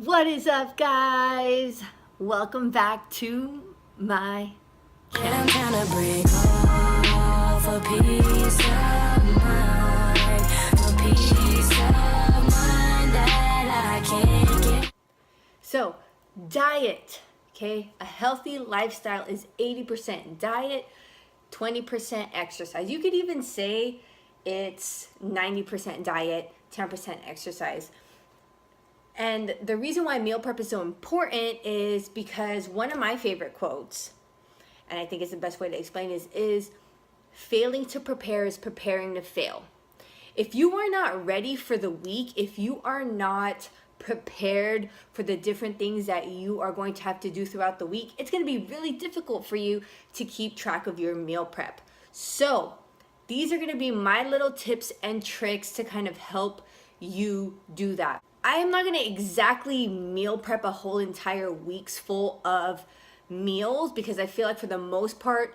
What is up, guys? Welcome back to my And I'm trying to break off a piece of mind, that I can't get. So, diet, okay? A healthy lifestyle is 80% diet, 20% exercise. You could even say it's 90% diet, 10% exercise. And the reason why meal prep is so important is because one of my favorite quotes, and I think it's the best way to explain is failing to prepare is preparing to fail. If you are not ready for the week, if you are not prepared for the different things that you are going to have to do throughout the week, it's going to be really difficult for you to keep track of your meal prep. So these are going to be my little tips and tricks to kind of help you do that. I am not going to exactly meal prep a whole entire week's full of meals because I feel like for the most part,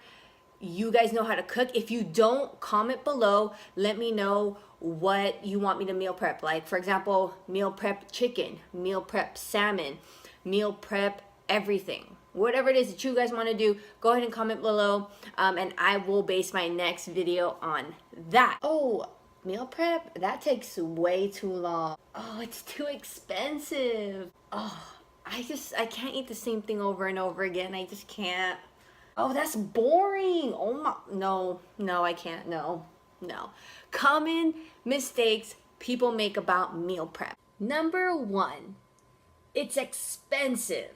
you guys know how to cook. If you don't, comment below. Let me know what you want me to meal prep. Like, for example, meal prep chicken, meal prep salmon, meal prep everything. Whatever it is that you guys want to do, go ahead and comment below, and I will base my next video on that. Oh, meal prep? That takes way too long. Oh, it's too expensive. Oh, I can't eat the same thing over and over again. I just can't. Oh, that's boring. Oh my, no, I can't. No. Common mistakes people make about meal prep. Number one, it's expensive,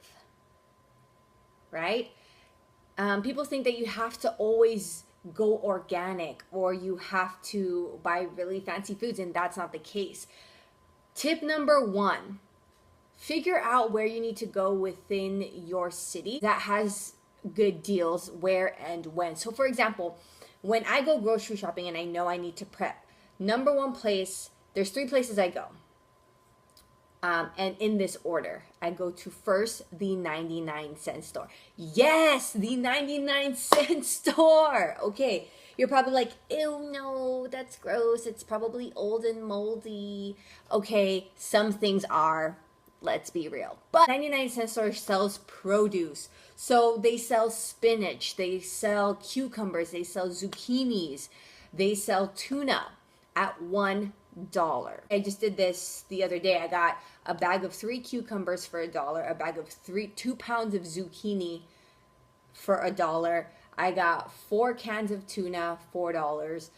right? People think that you have to always go organic or you have to buy really fancy foods, and that's not the case. Tip number one, figure out where you need to go within your city that has good deals where and when. So for example, when I go grocery shopping and I know I need to prep, number one place, there's three places I go. And in this order, I go to first the 99-cent store. Yes, the 99-cent store. Okay, you're probably like, ew, no, that's gross. It's probably old and moldy. Okay, some things are. Let's be real. But 99-cent store sells produce. So they sell spinach, they sell cucumbers, they sell zucchinis, they sell tuna at $1. I just did this the other day. I got a bag of 3 cucumbers for $1, a bag of 2 pounds of zucchini for $1. I got 4 cans of tuna, $4.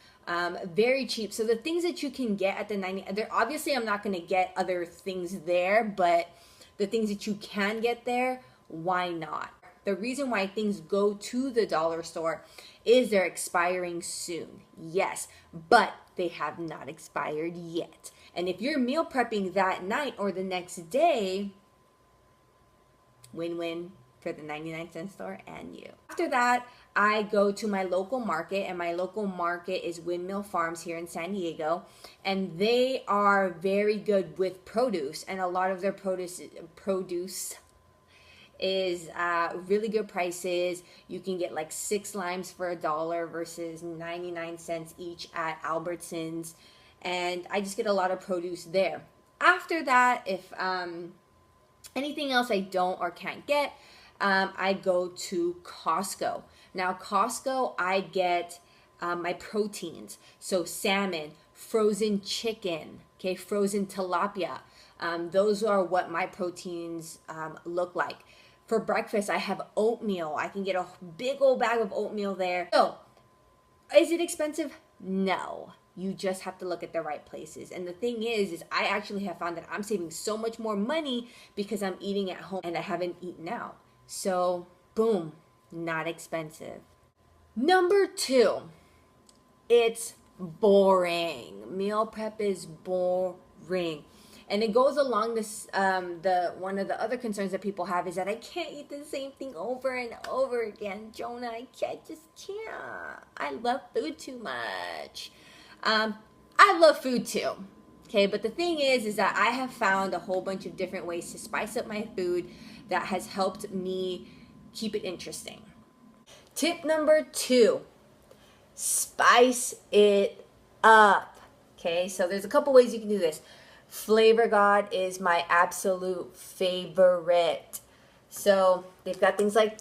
Very cheap. So the things that you can get at the 90, obviously I'm not going to get other things there, but the things that you can get there, why not? The reason why things go to the dollar store is they're expiring soon. Yes, but they have not expired yet. And if you're meal prepping that night or the next day, win-win for the 99-cent store and you. After that, I go to my local market, and my local market is Windmill Farms here in San Diego, and they are very good with produce, and a lot of their produce is really good prices. You can get like 6 limes for $1 versus 99 cents each at Albertsons, and I just get a lot of produce there. After that, if anything else I don't or can't get, I go to Costco. Now Costco, I get my proteins, so salmon, frozen chicken, okay, frozen tilapia. Those are what my proteins look like. For breakfast, I have oatmeal. I can get a big old bag of oatmeal there. So, is it expensive? No. You just have to look at the right places. And the thing is I actually have found that I'm saving so much more money because I'm eating at home and I haven't eaten out. So, boom, not expensive. Number 2, it's boring. Meal prep is boring. And it goes along this, one of the other concerns that people have is that I can't eat the same thing over and over again. Jonah, I just can't. I love food too much. I love food too. Okay, but the thing is that I have found a whole bunch of different ways to spice up my food that has helped me keep it interesting. Tip number 2, spice it up. Okay, so there's a couple ways you can do this. Flavor God is my absolute favorite. So they've got things like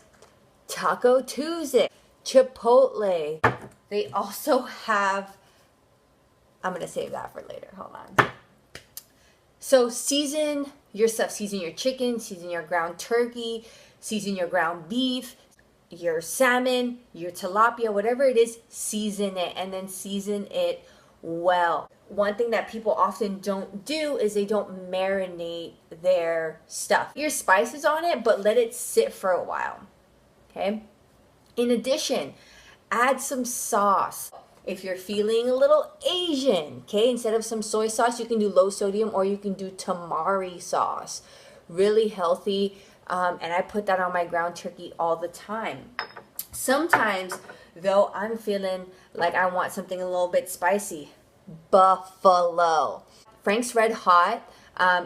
Taco Tuesday, Chipotle. They also have, I'm going to save that for later. Hold on. So season your stuff. Season your chicken, season your ground turkey, season your ground beef, your salmon, your tilapia, whatever it is, season it, and then season it well. One thing that people often don't do is they don't marinate their stuff. Your spices on it, but let it sit for a while. Okay? In addition, add some sauce. If you're feeling a little Asian, okay, instead of some soy sauce, you can do low sodium or you can do tamari sauce. Really healthy, and I put that on my ground turkey all the time. Sometimes, though, I'm feeling like I want something a little bit spicy. Buffalo. Frank's Red Hot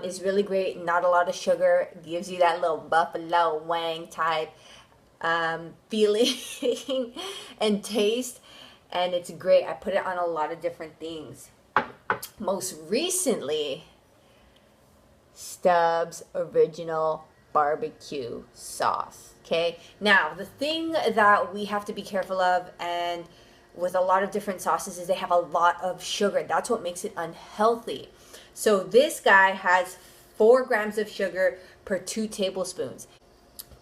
is really great. Not a lot of sugar. Gives you that little buffalo wang type feeling and taste. And it's great. I put it on a lot of different things. Most recently, Stubbs Original Barbecue Sauce. Okay. Now, the thing that we have to be careful of, and with a lot of different sauces, is they have a lot of sugar. That's what makes it unhealthy. So this guy has 4 grams of sugar per 2 tablespoons.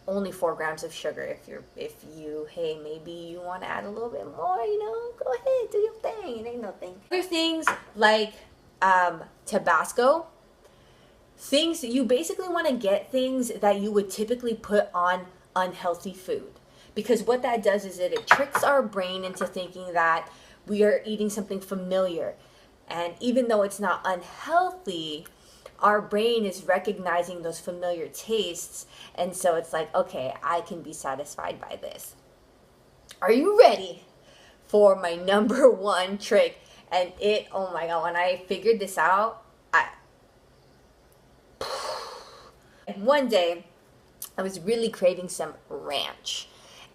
Only 4 grams of sugar. If you hey, maybe you want to add a little bit more, go ahead, do your thing. It ain't no thing. Other things like Tabasco. Things you basically want to get things that you would typically put on unhealthy food. Because what that does is it tricks our brain into thinking that we are eating something familiar. And even though it's not unhealthy, our brain is recognizing those familiar tastes. And so it's like, okay, I can be satisfied by this. Are you ready for my number 1 trick? And oh my God, when I figured this out, and one day I was really craving some ranch.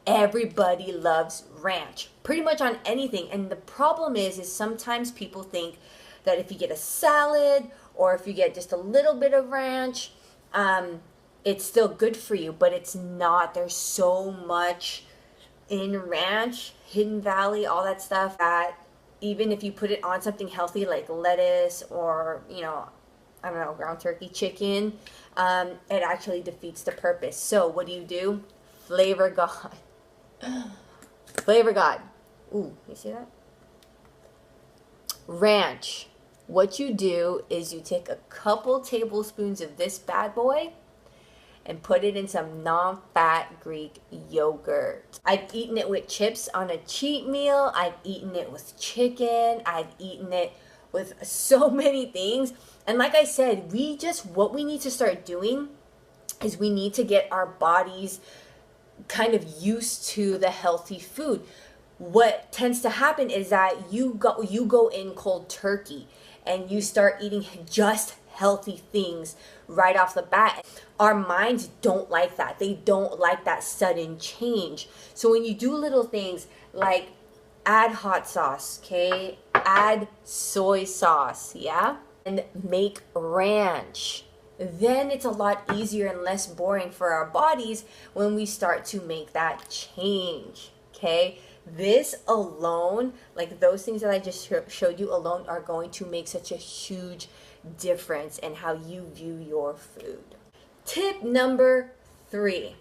Everybody loves ranch, pretty much on anything. And the problem is sometimes people think that if you get a salad or if you get just a little bit of ranch, it's still good for you, but it's not. There's so much in ranch, Hidden Valley, all that stuff, that even if you put it on something healthy like lettuce or, I don't know, ground turkey, chicken, it actually defeats the purpose. So what do? Flavor God. Flavor God. Ooh, you see that? Ranch. What you do is you take a couple tablespoons of this bad boy and put it in some non-fat Greek yogurt. I've eaten it with chips on a cheat meal. I've eaten it with chicken. I've eaten it with so many things. And like I said, what we need to start doing is we need to get our bodies kind of used to the healthy food. What tends to happen is that you go in cold turkey and you start eating just healthy things right off the bat. Our minds don't like that. They don't like that sudden change. So when you do little things like add hot sauce, okay? Add soy sauce, yeah? And make ranch. Then it's a lot easier and less boring for our bodies when we start to make that change, okay? This alone, like those things that I just showed you alone, are going to make such a huge difference in how you view your food. Tip number 3,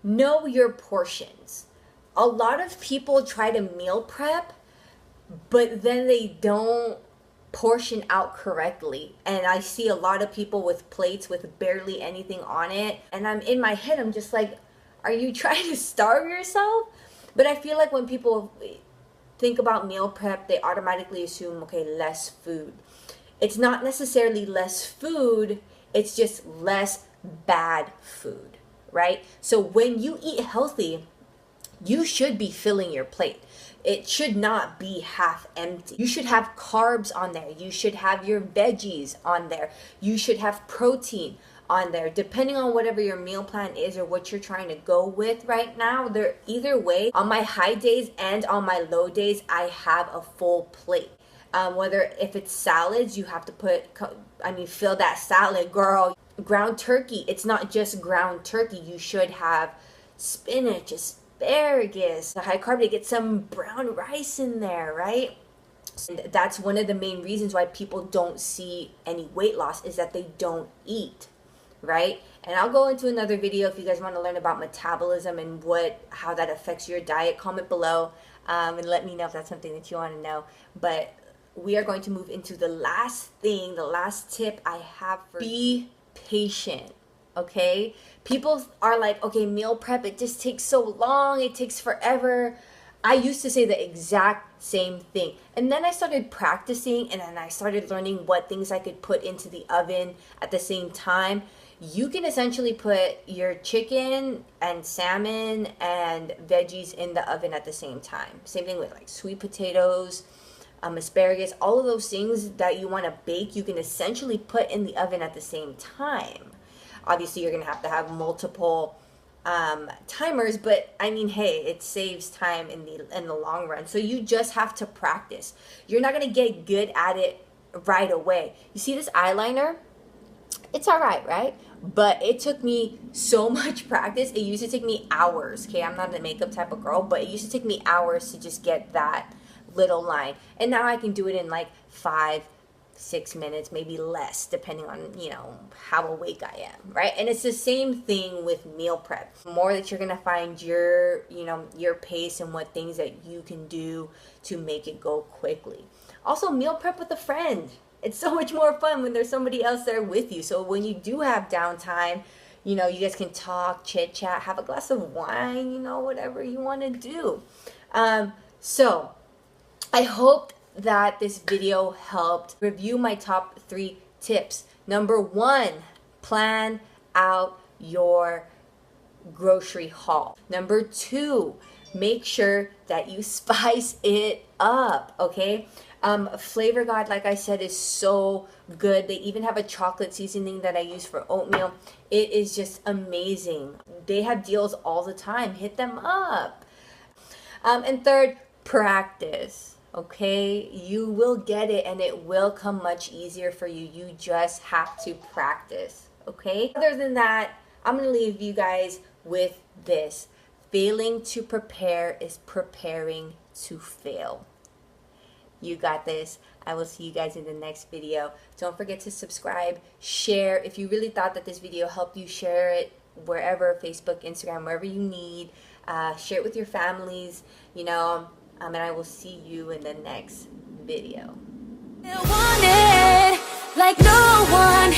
know your portions. A lot of people try to meal prep, but then they don't portion out correctly. And I see a lot of people with plates with barely anything on it. And in my head, I'm just like, are you trying to starve yourself? But I feel like when people think about meal prep, they automatically assume, okay, less food. It's not necessarily less food, it's just less bad food, right? So when you eat healthy, you should be filling your plate. It should not be half empty. You should have carbs on there. You should have your veggies on there. You should have protein on there, depending on whatever your meal plan is or what you're trying to go with right now. Either way, on my high days and on my low days, I have a full plate. Whether if it's salads, you have to fill that salad, girl. Ground turkey, it's not just ground turkey. You should have spinach, asparagus, high carb to get some brown rice in there, right? And that's one of the main reasons why people don't see any weight loss, is that they don't eat, right? And I'll go into another video if you guys want to learn about metabolism and how that affects your diet. Comment below and let me know if that's something that you want to know. But we are going to move into the last thing, the last tip I have for you. Be patient, okay? People are like, okay, meal prep, it just takes so long, it takes forever. I used to say the exact same thing. And then I started practicing, and then I started learning what things I could put into the oven at the same time. You can essentially put your chicken and salmon and veggies in the oven at the same time. Same thing with like sweet potatoes, asparagus, all of those things that you want to bake, you can essentially put in the oven at the same time. Obviously, you're going to have multiple timers, but I mean, hey, it saves time in the long run. So you just have to practice. You're not going to get good at it right away. You see this eyeliner? It's all right, right? But it took me so much practice. It used to take me hours. Okay, I'm not a makeup type of girl, but it used to take me hours to just get that little line. And now I can do it in like 5-6 minutes, maybe less, depending on, how awake I am, right? And it's the same thing with meal prep. More that you're gonna find your pace and what things that you can do to make it go quickly. Also, meal prep with a friend. It's so much more fun when there's somebody else there with you. So when you do have downtime, you guys can talk, chit chat, have a glass of wine, whatever you want to do. So I hope that this video helped review my top 3 tips. Number 1, plan out your grocery haul. Number 2, make sure that you spice it up, okay? Flavor God, like I said, is so good. They even have a chocolate seasoning that I use for oatmeal. It is just amazing. They have deals all the time. Hit them up. And third, practice. Okay, you will get it and it will come much easier for you. You just have to practice. Okay, other than that, I'm gonna leave you guys with this: failing to prepare is preparing to fail. You got this. I will see you guys in the next video. Don't forget to subscribe, share. If you really thought that this video helped you, share it wherever, Facebook, Instagram, wherever you need. Share it with your families, and I will see you in the next video. Wanted like no one